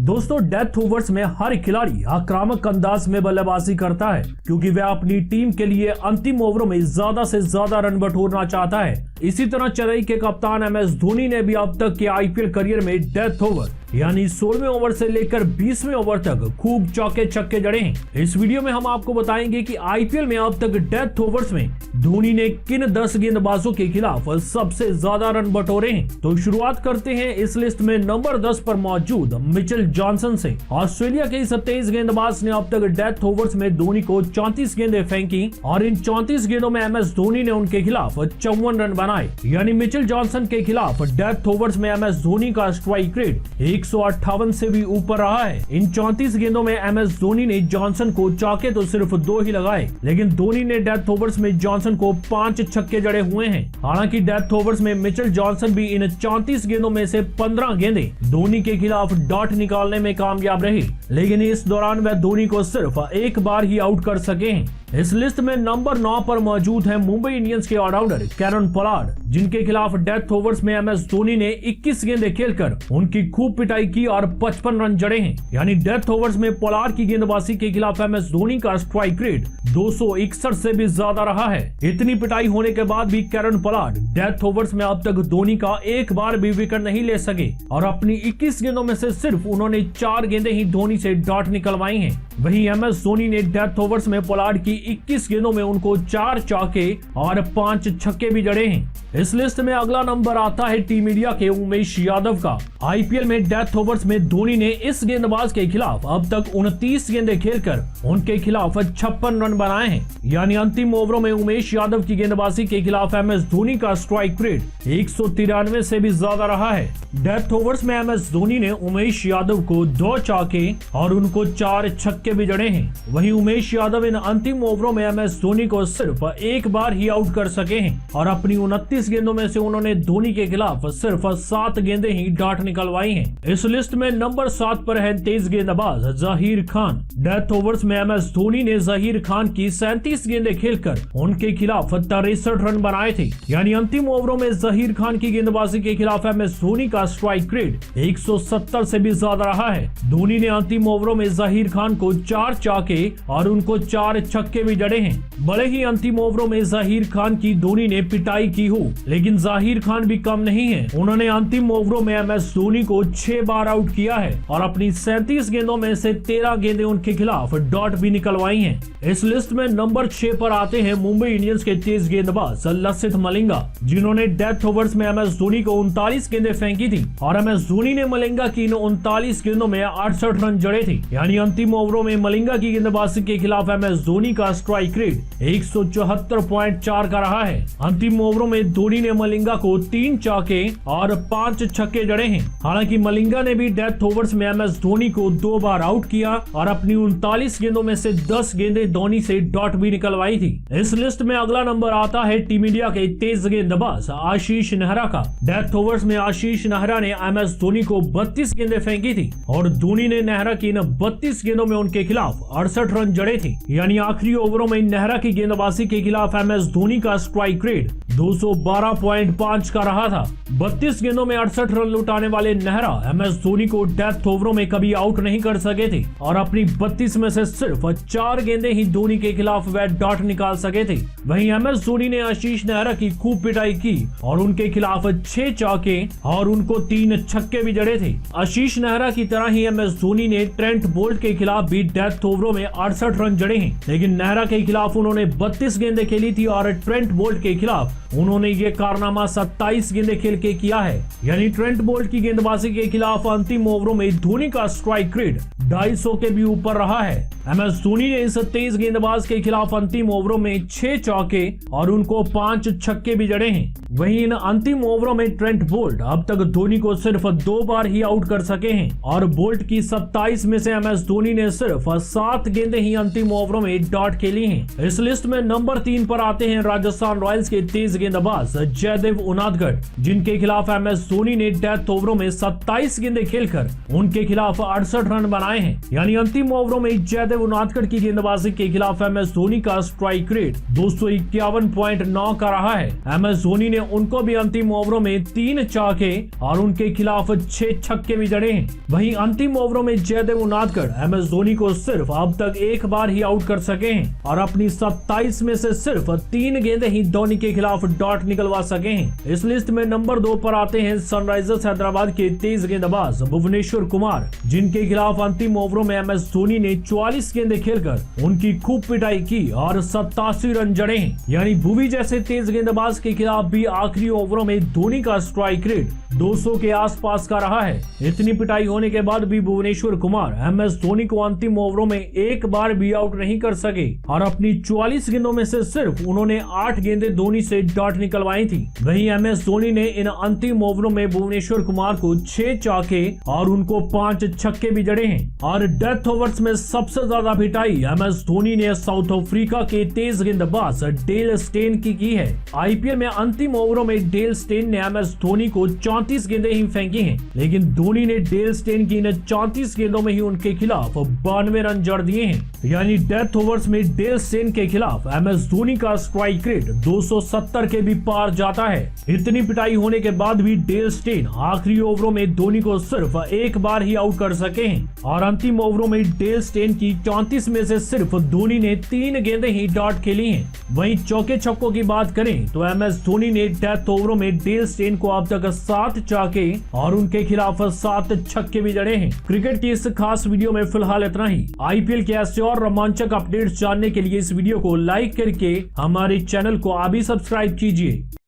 दोस्तों death overs में हर खिलाड़ी आक्रामक अंदाज में बल्लेबाजी करता है क्योंकि वह अपनी टीम के लिए अंतिम ओवरों में ज्यादा से ज्यादा रन बटोरना चाहता है। इसी तरह चेन्नई के कप्तान MS धोनी ने भी अब तक के IPL करियर में डेथ ओवर यानी 16वें ओवर से लेकर 20वें ओवर तक खूब चौके छक्के जड़े हैं। इस वीडियो में हम आपको बताएंगे कि IPL में अब तक डेथ ओवर्स में धोनी ने किन 10 गेंदबाजों के खिलाफ सबसे ज्यादा रन बटोरे हैं। तो शुरुआत करते हैं इस लिस्ट में नंबर 10 पर मौजूद मिचेल जॉनसन से। ऑस्ट्रेलिया के इस 23 गेंदबाज ने अब तक डेथ ओवर्स में धोनी को 34 गेंदें फेंकी और इन 34 गेंदों में MS धोनी ने उनके खिलाफ 54 रन बनाए। यानी मिचेल जॉनसन के खिलाफ डेथ ओवर्स में MS धोनी का स्ट्राइक रेट 158 से भी ऊपर रहा है। इन 34 गेंदों में MS धोनी ने जॉनसन को चौके तो सिर्फ 2 ही लगाए, लेकिन धोनी ने डेथ ओवर्स में जॉनसन को 5 छक्के जड़े हुए हैं। हालांकि डेथ ओवर्स में मिचेल जॉनसन भी इन 34 गेंदों में से 15 गेंदें धोनी के खिलाफ डॉट निकालने में कामयाब रहे, लेकिन इस दौरान वह धोनी को सिर्फ एक बार ही आउट कर सके हैं। इस लिस्ट में नंबर 9 पर मौजूद है मुंबई इंडियंस के ऑलराउंडर कैरन पोलार्ड, जिनके खिलाफ डेथ ओवर्स में MS धोनी ने 21 गेंदें खेलकर उनकी खूब पिटाई की और 55 रन जड़े हैं। यानी डेथ ओवर्स में पोलार्ड की गेंदबाजी के खिलाफ MS धोनी का स्ट्राइक रेट 261 से भी ज्यादा रहा है। इतनी पिटाई होने के बाद भी कैरन पोलार्ड डेथ ओवर्स में अब तक धोनी का एक बार भी विकेट नहीं ले सके और अपनी 21 गेंदों में से सिर्फ उन्होंने 4 गेंदें ही धोनी से डॉट निकलवाई हैं। वहीं MS धोनी ने डेथ ओवर्स में पोलार्ड की 21 गेंदों में उनको 4 चौके और 5 छक्के भी जड़े हैं। इस लिस्ट में अगला नंबर आता है टीम इंडिया के उमेश यादव का। IPL में डेथ ओवर्स में धोनी ने इस गेंदबाज के खिलाफ अब तक 29 गेंदें खेलकर उनके खिलाफ 56 रन बनाए हैं। यानी अंतिम ओवरों में उमेश यादव की गेंदबाजी के खिलाफ MS धोनी का स्ट्राइक रेट 193 से भी ज्यादा रहा है। डेथ ओवर्स में MS धोनी ने उमेश यादव को 2 चौके और उनको 4 छक्के भी जड़े हैं। वहीं उमेश यादव इन अंतिम ओवरों में MS धोनी को सिर्फ एक बार ही आउट कर सके हैं और अपनी 29 गेंदों में से उन्होंने धोनी के खिलाफ सिर्फ 7 गेंदें ही डॉट निकलवाई हैं। इस लिस्ट में नंबर 7 पर है तेज गेंदबाज जहीर खान। डेथ ओवर्स में MS धोनी ने जहीर खान की 37 गेंदें खेलकर उनके खिलाफ 63 रन बनाए थे। यानी अंतिम ओवरों में जहीर खान की गेंदबाजी के खिलाफ MS धोनी का स्ट्राइक रेट 170 से भी ज्यादा रहा है। धोनी ने अंतिम ओवरों में जहीर खान को 4 चौके और उनको 4 छक्के भी जड़े हैं। भले ही अंतिम ओवरों में जहीर खान की धोनी ने पिटाई की हो, लेकिन जहीर खान भी कम नहीं है। उन्होंने अंतिम ओवरों में MS धोनी को 6 बार आउट किया है और अपनी 37 गेंदों में से 13 गेंदें उनके खिलाफ डॉट भी निकलवाई हैं। इस लिस्ट में नंबर 6 पर आते हैं मुंबई इंडियंस के तेज गेंदबाज लसिथ मलिंगा, जिन्होंने डेथ ओवर्स में MS धोनी को 39 गेंदें फेंकी थी और MS धोनी ने मलिंगा की इन 39 गेंदों में 68 रन जड़े थे। यानी अंतिम ओवरों में मलिंगा की गेंदबाजी के खिलाफ MS धोनी का स्ट्राइक रेट 174.4 का रहा है। अंतिम ओवरों में धोनी ने मलिंगा को 3 चौके और 5 छक्के जड़े हैं। हालांकि मलिंगा ने भी डेथ ओवर्स में MS धोनी को 2 बार आउट किया और अपनी 39 गेंदों में से 10 गेंदें धोनी से डॉट भी निकलवाई थी। इस लिस्ट में अगला नंबर आता है टीम इंडिया के तेज गेंदबाज आशीष नेहरा का। डेथ ओवर्स में आशीष नेहरा ने MS धोनी को 32 गेंदें फेंकी थी और धोनी ने नेहरा की इन 32 गेंदों में उनके खिलाफ 68 रन जड़े थे। यानी आखिरी ओवरों में नेहरा की गेंदबाजी के खिलाफ MS धोनी का स्ट्राइक रेट 212.5 का रहा था। 32 गेंदों में 68 रन लुटाने वाले नेहरा MS धोनी को डेथ ओवरों में कभी आउट नहीं कर सके थे और अपनी 32 में से सिर्फ 4 गेंदें ही धोनी के खिलाफ वह डॉट निकाल सके थे। वहीं MS धोनी ने आशीष नेहरा की खूब पिटाई की और उनके खिलाफ 6 चौके और उनको 3 छक्के भी जड़े थे। आशीष नेहरा की तरह ही MS धोनी ने ट्रेंट बोल्ट के खिलाफ भी डेथ ओवरों में 68 रन जड़े हैं, लेकिन नेहरा के खिलाफ उन्होंने 32 गेंदें खेली थी और ट्रेंट बोल्ट के खिलाफ उन्होंने ये कारनामा 27 गेंदें खेल के किया है। यानी ट्रेंट बोल्ट की गेंदबाजी के खिलाफ अंतिम ओवरों में धोनी का स्ट्राइक रेट 250 के भी ऊपर रहा है। MS धोनी ने इस तेज गेंदबाज के खिलाफ अंतिम ओवरों में 6 चौके और उनको 5 छक्के भी जड़े हैं। वहीं इन अंतिम ओवरों में ट्रेंट बोल्ट अब तक धोनी को सिर्फ 2 बार ही आउट कर सके हैं और बोल्ट की 27 में से MS धोनी ने सिर्फ 7 गेंदें ही अंतिम ओवरों में डॉट खेली हैं। इस लिस्ट में नंबर 3 पर आते हैं राजस्थान रॉयल्स के तेज गेंदबाज जयदेव उनादगढ़, जिनके खिलाफ MS धोनी ने डेथ ओवरों में 27 गेंदें खेलकर उनके खिलाफ 68 रन बनाए बनाए हैं। यानी अंतिम ओवरों में जयदेव उनादकड़ की गेंदबाजी के खिलाफ MS धोनी का स्ट्राइक रेट 251.9 का रहा है। MS धोनी ने उनको भी अंतिम ओवरों में 3 चौके और उनके खिलाफ 6 छक्के भी जड़े हैं। वहीं अंतिम ओवरों में जयदेव उनादकड़ MS धोनी को सिर्फ अब तक एक बार ही आउट कर सके हैं और अपनी 27 में से सिर्फ 3 गेंदें ही धोनी के खिलाफ डॉट निकलवा सके हैं। इस लिस्ट में नंबर 2 पर आते हैं सनराइजर्स हैदराबाद के तेज गेंदबाज भुवनेश्वर कुमार, जिनके खिलाफ अंतिम ओवरों में MS धोनी ने 44 गेंदें खेलकर उनकी खूब पिटाई की और 87 रन जड़े हैं। यानी भुवी जैसे तेज गेंदबाज के खिलाफ भी आखिरी ओवरों में धोनी का स्ट्राइक रेट 200 के आसपास का रहा है। इतनी पिटाई होने के बाद भी भुवनेश्वर कुमार MS धोनी को अंतिम ओवरों में एक बार भी आउट नहीं कर सके और अपनी 44 गेंदों में से सिर्फ उन्होंने 8 गेंदें धोनी से डॉट निकलवाई थी। वहीं MS धोनी ने इन अंतिम ओवरों में भुवनेश्वर कुमार को 6 चौके और उनको 5 छक्के भी जड़े हैं। और डेथ ओवर्स में सबसे ज्यादा पिटाई MS धोनी ने साउथ अफ्रीका के तेज गेंदबाज डेल स्टेन की है। IPL में अंतिम ओवरों में डेल स्टेन ने MS धोनी को 34 गेंदें ही फेंकी हैं, लेकिन धोनी ने डेल स्टेन की इन 34 गेंदों में ही उनके खिलाफ 92 रन जड़ दिए हैं। यानी डेथ ओवर्स में डेल स्टेन के खिलाफ MS धोनी का स्ट्राइक रेट 270 के भी पार जाता है। इतनी पिटाई होने के बाद भी डेल स्टेन आखिरी ओवरों में धोनी को सिर्फ एक बार ही आउट कर सके हैं और अंतिम ओवरों में डेल स्टेन की 34 में से सिर्फ धोनी ने 3 गेंदें ही डॉट खेली हैं। वहीं चौके छक्कों की बात करें तो MS धोनी ने डेथ ओवरों में डेल स्टेन को अब तक 7 चौके और उनके खिलाफ 7 छक्के भी जड़े हैं। क्रिकेट की इस खास वीडियो में फिलहाल इतना ही। IPL के ऐसे और रोमांचक अपडेट्स जानने के लिए इस वीडियो को लाइक करके हमारे चैनल को अभी सब्सक्राइब कीजिए।